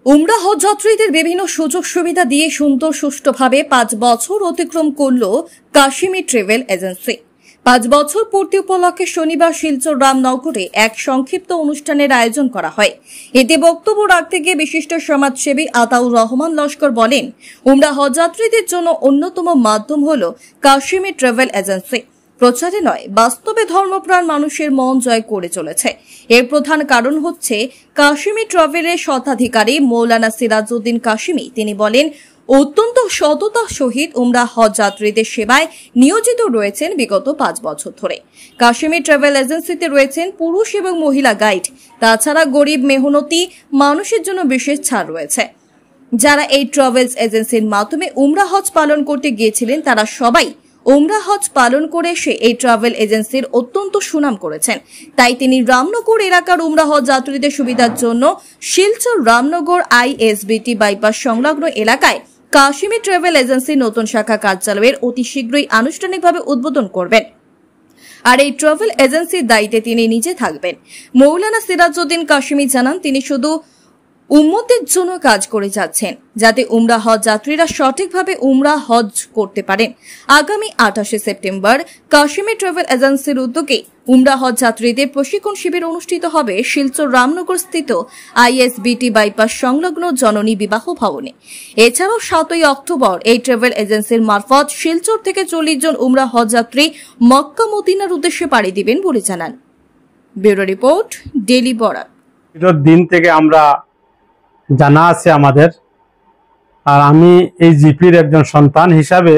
উমরা হজ যাত্রীদের বিভিন্ন সুযোগ সুবিধা দিয়ে সুন্দর সুষ্ঠুভাবে 5 বছর অতিক্রম করল কাশ্মী ট্রাভেল এজেন্সি। 5 বছর পূর্তি উপলক্ষে শনিবার শিলচর রামনগরে এক সংক্ষিপ্ত অনুষ্ঠানের আয়োজন করা হয়। এতে বক্তব্য রাখতে গিয়ে বিশিষ্ট সমাজসেবী আতাউর রহমান লস্কর বলেন, উমরা হজ যাত্রীদের জন্য অন্যতম মাধ্যম হল কাশ্মী ট্রাভেল এজেন্সি। প্রচারে নয়, বাস্তবে ধর্মপ্রাণ মানুষের মন জয় করে চলেছে। এর প্রধান কারণ হচ্ছে কাশ্মী ট্রাভেলের স্বত্বাধিকারী মৌলানা সিরাজউদ্দিন কাশিমি। তিনি বলেন, অত্যন্ত সততার সহিত উমরা হজ যাত্রীদের সেবায় নিয়োজিত রয়েছেন বিগত 5 বছর ধরে। কাশ্মী ট্রাভেল এজেন্সিতে রয়েছেন পুরুষ এবং মহিলা গাইড। তাছাড়া গরিব মেহনতি মানুষের জন্য বিশেষ ছাড় রয়েছে। যারা এই ট্রাভেলস এজেন্সির মাধ্যমে উমরা হজ পালন করতে গিয়েছিলেন, তারা সবাই উমরা হজ পালন করে এসে এই ট্রাভেল এজেন্সির অত্যন্ত সুনাম করেছেন। তাই তিনি রামনগর এলাকার উমরা হজ যাত্রীদের সুবিধার জন্য শিলচর রামনগর ISBT বাইপাস সংলগ্ন এলাকায় কাশ্মী ট্রাভেল এজেন্সির নতুন শাখা কার্যালয়ের অতি শীঘ্রই আনুষ্ঠানিকভাবে উদ্বোধন করবেন। আর এই ট্রাভেল এজেন্সির দায়িত্বে তিনি নিজে থাকবেন। মৌলানা সিরাজউদ্দিন কাশিমি জানান, তিনি শুধু উম্মতের জন্য কাজ করে যাচ্ছেন, যাতে উমরা হজ যাত্রীরা সঠিকভাবে উমরা হজ করতে পারেন। আগামী 28শে সেপ্টেম্বর কাশ্মী ট্রাভেল এজেন্সির উদ্যোগে উমরা হজ যাত্রীদের প্রশিক্ষণ শিবির অনুষ্ঠিত হবে শিলচর রামনগর স্থিত ISBT বাইপাস সংলগ্ন জননী বিবাহ ভবনে। এছাড়াও 7ই অক্টোবর এই ট্রাভেল এজেন্সির মারফত শিলচর থেকে 40 জন উমরা হজ যাত্রী মক্কা মদিনার উদ্দেশ্যে পাড়ি দিবেন বলে জানান। Bureau report, daily Barak. দিন থেকে আমরা জানা আছে আমাদের, আর আমি এই জিপির একজন সন্তান হিসাবে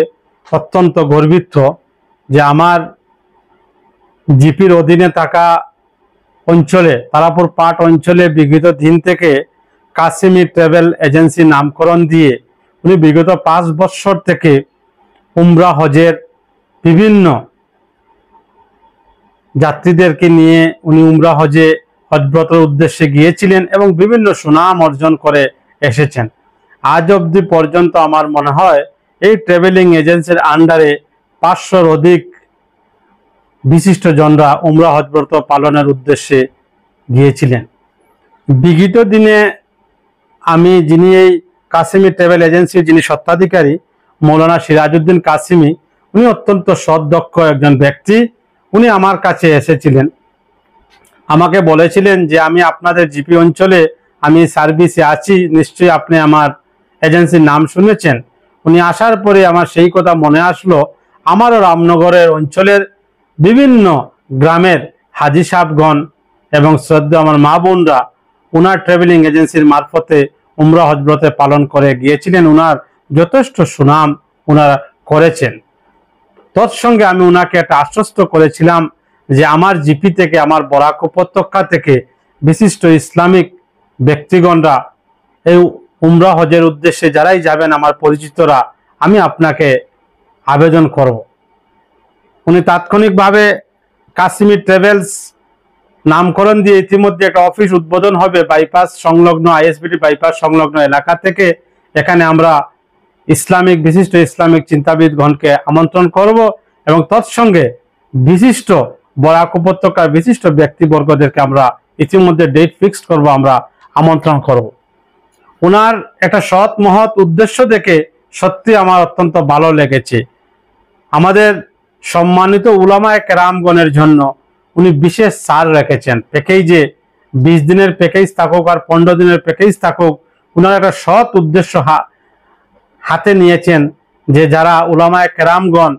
অত্যন্ত গর্বিত যে আমার জিপির অধীনে থাকা অঞ্চলে, তারাপুর পাট অঞ্চলে বিগত দিন থেকে কাশ্মী ট্রাভেল এজেন্সি নামকরণ দিয়ে উনি বিগত 5 বছর থেকে উমরা হজের বিভিন্ন যাত্রীদেরকে নিয়ে উনি উমরা হজে হজব্রতের উদ্দেশ্যে গিয়েছিলেন এবং বিভিন্ন সুনাম অর্জন করে এসেছেন। আজ অবধি পর্যন্ত আমার মনে হয় এই ট্রাভেলিং এজেন্সির আন্ডারে 500-র অধিক বিশিষ্ট জনরা উমরা হজব্রত পালনের উদ্দেশ্যে গিয়েছিলেন। বিগত দিনে আমি যিনি এই কাশ্মী ট্রাভেল এজেন্সির যিনি স্বত্বাধিকারী মৌলানা সিরাজউদ্দিন কাশিমি, উনি অত্যন্ত সদক্ষ একজন ব্যক্তি। উনি আমার কাছে এসেছিলেন, আমাকে বলেছিলেন যে আমি আপনাদের জিপি অঞ্চলে আমি সার্ভিসে আছি, নিশ্চয়ই আপনি আমার এজেন্সির নাম শুনেছেন। উনি আসার পরে আমার সেই কথা মনে আসলো, আমারও রামনগরের অঞ্চলের বিভিন্ন গ্রামের হাজি সাহেবগণ এবং শ্রদ্ধা আমার মা বোনরা ওনার ট্রাভেলিং এজেন্সির মারফতে উমরা হজব্রতে পালন করে গিয়েছিলেন। ওনার যথেষ্ট সুনাম ওনারা করেছেন। তৎসঙ্গে আমি ওনাকে একটা আশ্বস্ত করেছিলাম যে আমার জিপি থেকে, আমার বরাক উপত্যকা থেকে বিশিষ্ট ইসলামিক ব্যক্তিগণরা এই উমরা হজের উদ্দেশ্যে যারাই যাবেন, আমার পরিচিতরা, আমি আপনাকে আবেদন করব। উনি তাৎক্ষণিকভাবে কাশ্মী ট্রাভেলস নামকরণ দিয়ে ইতিমধ্যে একটা অফিস উদ্বোধন হবে বাইপাস সংলগ্ন ISBT বাইপাস সংলগ্ন এলাকা থেকে। এখানে আমরা বিশিষ্ট ইসলামিক চিন্তাবিদগণকে আমন্ত্রণ করব এবং তৎসঙ্গে বিশিষ্ট বরাক উপত্যকার বিশিষ্ট ব্যক্তিবর্গদেরকে আমরা ইতিমধ্যে ডেট ফিক্সড করব, আমরা আমন্ত্রণ করব। ওনার একটা সৎ মহৎ উদ্দেশ্য দেখে সত্যি আমার অত্যন্ত ভালো লেগেছে। আমাদের সম্মানিত উলামায়ে কেরামগণের জন্য উনি বিশেষ ছাড় রেখেছেন। প্যাকেজে 20 দিনের প্যাকেজ থাকুক আর 15 দিনের প্যাকেজ থাকুক, ওনার একটা সৎ উদ্দেশ্য হাতে নিয়েছেন যে যারা উলামায়ে কেরামগণ,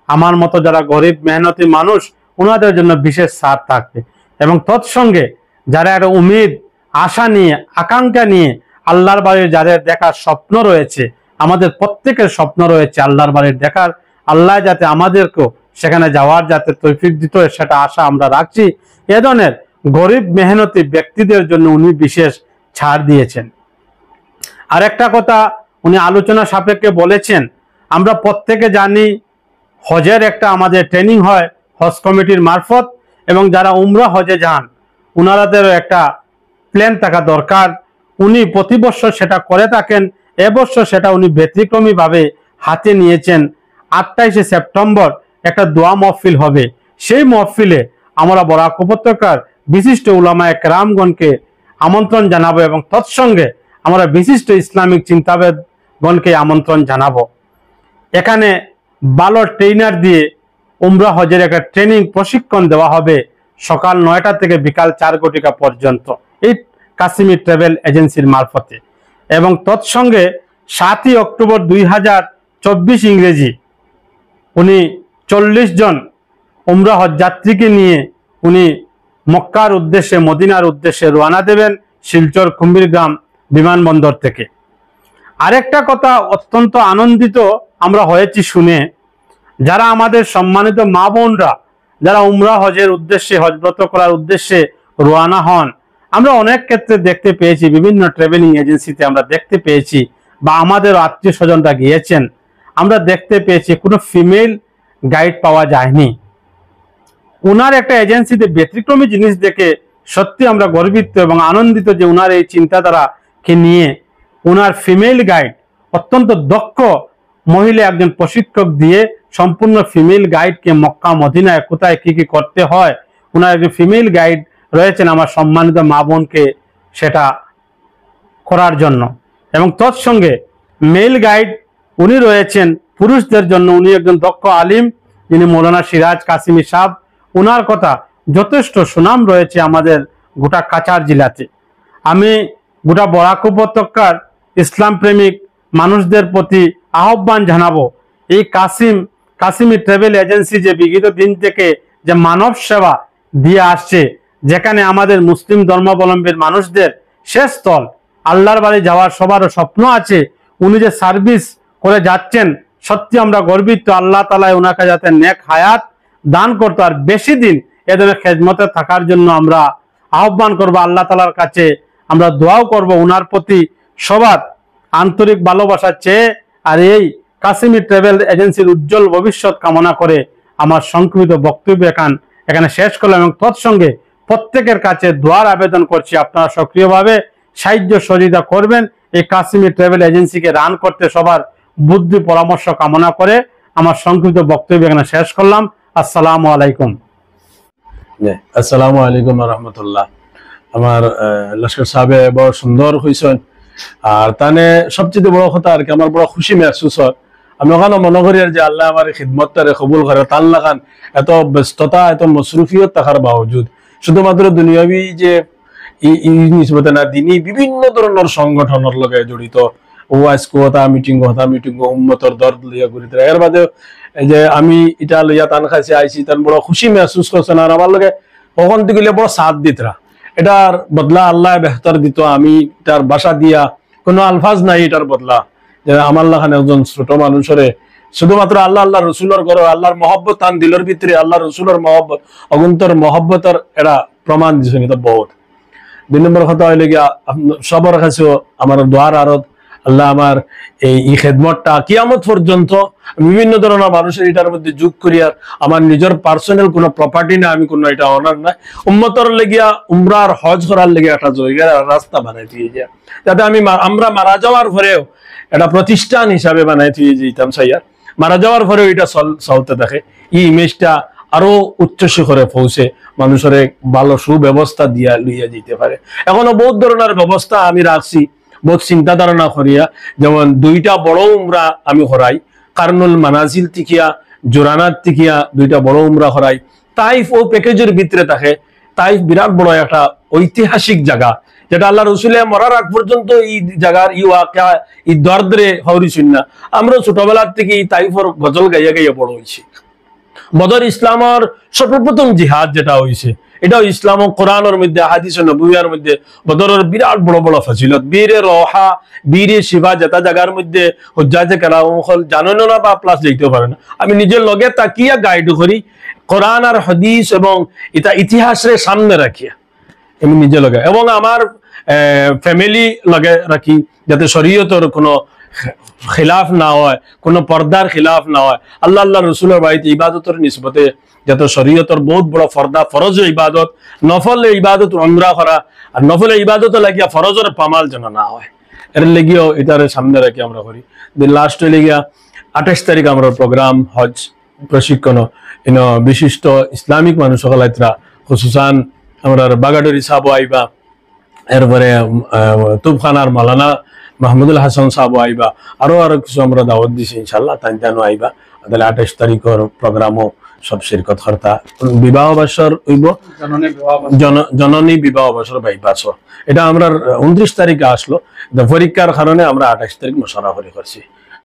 আমার মতো যারা গরিব মেহনতি মানুষ, ওনাদের জন্য বিশেষ ছাড় থাকবে। এবং তৎসঙ্গে যারা একটা উম্মিদ, আশা নিয়ে, আকাঙ্ক্ষা নিয়ে আল্লাহর বাড়ির যাদের দেখার স্বপ্ন রয়েছে, আমাদের প্রত্যেকের স্বপ্ন রয়েছে আল্লাহর বাড়ির দেখার, আল্লাহ যাতে আমাদেরকেও সেখানে যাওয়ার যাতে তৌফিক দিত, সেটা আশা আমরা রাখছি। এ ধরনের গরিব মেহনতি ব্যক্তিদের জন্য উনি বিশেষ ছাড় দিয়েছেন। আর একটা কথা উনি আলোচনা সাপেক্ষে বলেছেন, আমরা প্রত্যেকে জানি হজের একটা আমাদের ট্রেনিং হয় হজ কমিটির মারফত, এবং যারা উমরা হজে যান ওনারাদেরও একটা প্ল্যান থাকা দরকার। উনি প্রতি বছর সেটা করে থাকেন, এবছর সেটা উনি ব্যতিক্রমীভাবে হাতে নিয়েছেন। 28শে সেপ্টেম্বর একটা দোয়া মহফিল হবে। সেই মহফিলে আমরা বরাক উপত্যকার বিশিষ্ট উলামায়ে কেরামগণকে আমন্ত্রণ জানাবো এবং তৎসঙ্গে আমরা বিশিষ্ট ইসলামিক চিন্তাবিদগণকে আমন্ত্রণ জানাবো। এখানে ভালো ট্রেনার দিয়ে উমরা হজের একটা ট্রেনিং প্রশিক্ষণ দেওয়া হবে সকাল 9টা থেকে বিকাল 4 ঘটিকা পর্যন্ত এই কাশ্মীর ট্রাভেল এজেন্সির মারফতে। এবং তৎসঙ্গে 7ই অক্টোবর 2024 ইংরেজি উনি 40 জন উমরা হজ যাত্রীকে নিয়ে উনি মক্কার উদ্দেশ্যে, মদিনার উদ্দেশ্যে রওনা দেবেন শিলচর কুম্ভীরগ্রাম বিমানবন্দর থেকে। আরেকটা কথা, অত্যন্ত আনন্দিত আমরা হয়েছি শুনে, যারা আমাদের সম্মানিত মা বোনরা যারা উমরা হজের উদ্দেশ্যে, হজব্রত করার উদ্দেশ্যে রওনা হন, আমরা অনেক ক্ষেত্রে দেখতে পেয়েছি, বিভিন্ন ট্রাভেলিং এজেন্সিতে আমরা দেখতে পেয়েছি, বা আমাদের আত্মীয় স্বজনরা গিয়েছেন, আমরা দেখতে পেয়েছি কোনো ফিমেল গাইড পাওয়া যায়নি। ওনার একটা এজেন্সিতে ব্যতিক্রমী জিনিস দেখে সত্যি আমরা গর্বিত এবং আনন্দিত যে ওনার এই চিন্তাধারাকে নিয়ে ওনার ফিমেল গাইড, অত্যন্ত দক্ষ মহিলা একজন প্রশিক্ষক দিয়ে সম্পূর্ণ ফিমেল গাইডকে মক্কা মদিনায় কোথায় কি কি করতে হয়, ওনার একজন ফিমেল গাইড রয়েছেন আমার সম্মানিত মা বোনকে সেটা করার জন্য। এবং তৎসঙ্গে মেল গাইড উনি রয়েছেন পুরুষদের জন্য, উনি একজন দক্ষ আলিম যিনি মৌলানা সিরাজ কাসিমি সাহেব। ওনার কথা যথেষ্ট সুনাম রয়েছে আমাদের গোটা কাছাড় জেলাতে। আমি গোটা বরাক উপত্যকার ইসলাম প্রেমিক মানুষদের প্রতি আহ্বান জানাবো, এই কাসিমি ট্রাভেল এজেন্সি যে বিগত দিন থেকে যে মানব সেবা দিয়ে আসছে, যেখানে আমাদের মুসলিম ধর্মাবলম্বীর মানুষদের শেষ স্থল আল্লাহর বাড়ি যাওয়ার সবারও স্বপ্ন আছে, উনি যে সার্ভিস করে যাচ্ছেন, সত্যি আমরা গর্বিত। আল্লাহ তাআলা ওনাকে যাতে নেক হায়াত দান করতো, আর বেশি দিন এদের খেদমতে থাকার জন্য আমরা আহ্বান করব। আল্লাহ তাআলার কাছে আমরা দোয়াও করব ওনার প্রতি সবার আন্তরিক ভালোবাসা চেয়ে। আর এই কাসিমি ট্রাভেল এজেন্সির উজ্জ্বল ভবিষ্যৎ কামনা করে আমার সংক্ষিপ্ত বক্তব্য এখানে শেষ করলাম। এবং তৎসঙ্গে প্রত্যেকের কাছে দোয়ার আবেদন করছি, আপনারা সক্রিয়ভাবে সাহায্য সহযোগিতা করবেন এই কাসিমি ট্রাভেল এজেন্সিকে রান করতে। সবার বুদ্ধি পরামর্শ কামনা করে আমার সংক্ষিপ্ত বক্তব্য এখানে শেষ করলাম। আসসালামু আলাইকুম। আসসালামু আলাইকুম রহমতুল্লাহ। আমার লস্কর সাহেব বড় সুন্দর হয়েছেন, আর তানে সবচেয়ে বড় কথা আর কি আমার বড় খুশি মেহসুস হয়। আমি ওখানে মনে করি আর যে আল্লাহ আমার খিদমতটারে কবুল করে। তার লাগান এত ব্যস্ততা, এত মসরুফিয়ত থাকার বাবজুদ শুধুমাত্র দুনিয়াবি যে নিসবতে না, দিনই বিভিন্ন ধরনের সংগঠনের লগে জড়িত, ওয়াইস কথা মিটিং উম্মতর দর্দ লইয়া ঘুরি। এর বাদে যে আমি এটা লইয়া তান খাইছে আইসি, তার বড় খুশি মেহসুস করছেন। আর আমার লগে কখন থেকে বড় সাথ দিতরা, এটার বদলা আল্লাহ বেহতর দিত। আমি তার বাসা দিয়া কোনো আলফাজ নাই এটার বদলা, যে আমার লাখান একজন ছোট মানুষরে শুধুমাত্র আল্লাহ রসুলের ঘর, আল্লাহর মহব্বত তান দিলের ভিতরে, আল্লাহ রসুলের মহব্বত অগুন্তর মহব্বতের এটা প্রমাণ দিচ্ছেন। এটা বহুত 2 নম্বর কথা হইলে গিয়া সবার কাছেও আমার দোয়ার আরত, আল্লাহ আমার এই খেদমতটা কিয়ামত পর্যন্ত বিভিন্ন ধরনের মানুষের এটার মধ্যে যোগ করিয়া, আমার নিজের পার্সোনাল কোনো প্রপার্টি না, আমি কোনো এটা অনার না, উম্মতর লেগিয়া উমরার হজ করার লেগে একটা জায়গার রাস্তা বানাই দিয়ে যায়, যাতে আমরা মারা যাওয়ার পরেও এটা প্রতিষ্ঠান হিসাবে বানাই দিয়ে যেতাম চাইয়া, মারা যাওয়ার পরেও এটা চলতে থাকে। এই ইমেজটা আরো উচ্চ শিখরে পৌঁছে মানুষের ভালো সুব্যবস্থা দিয়া লইয়া যেতে পারে। এখনো বহুত ধরনের ব্যবস্থা আমি রাখছি, বহুত চিন্তা ধারণা করিয়া। যেমন 2টা বড় উমরা আমি করাই, কারনুল মানাজিল তিকিয়া, জোরানাত তিকিয়া 2টা বড় উমরা করাই। তাইফ ও প্যাকেজের ভিতরে থাকে। তাইফ বিরাট বড় একটা ঐতিহাসিক জায়গা, যেটা আল্লাহ রসুলে মরার আগ পর্যন্ত এই জায়গার এই দর্দরে হরিছেন না। আমরা ছোটবেলার থেকে এই তাইফর গজল গাইয়া গাইয়া বড় হয়েছি। বদর ইসলামের সর্বপ্রথম জিহাদ যেটা হয়েছে, এটাও ইসলাম ও কোরআনের মধ্যে, হাদিস ও নবুয়ির মধ্যে বদরের বিরাট বড় বড় ফজিলত। বীরে রওহা, বীরে শিবা যেটা জায়গার মধ্যে হুজ্জাজে কেরাম জানেন না বা প্লাস লিখতে পারে না। আমি নিজের লগে তাকিয়া গাইড করি, কোরআন আর হাদিস এবং এটা ইতিহাসের সামনে রাখিয়া আমি নিজে লগে, এবং আমার ফ্যামিলি লগে রাখি, যাতে শরীয়তের কোনো খিলাফ না হয়, কোনো পর্দার খিলাফ না হয়। আল্লাহ রসুলের বাড়িতে ইবাদতের নিসবতে যাতে শরীয়তের বহুত বড় পর্দা, ফরজ ইবাদত, নফল ইবাদত উমরা করা, আর নফল ইবাদত লাগিয়া ফরজের পামাল যেন না হয়, এর লেগেও এটার সামনে রাখি আমরা করি। লাস্ট লেগিয়া 28 তারিখ আমরা প্রোগ্রাম হজ প্রশিক্ষণ বিশিষ্ট ইসলামিক মানুষ সকলাইতরা, খুসুসান আমরা বাগাডরি সাহেব আইবা, এরপরে তুফখানার মাওলানা মাহমুদুল হাসান সাহেব আইবা, আরো কিছু আমরা দাওয়াত দিছি ইনশাল্লাহ, তাই তেনো আইবা। তাহলে 28 তারিখের প্রোগ্রামও সব শিরকত কর্তা। বিবাহ বাসর হইব, জননী বিবাহ বাসর বাইবাস, এটা আমরা 29 তারিখে আসলো, পরীক্ষার কারণে আমরা 28 তারিখ মশারা করছি।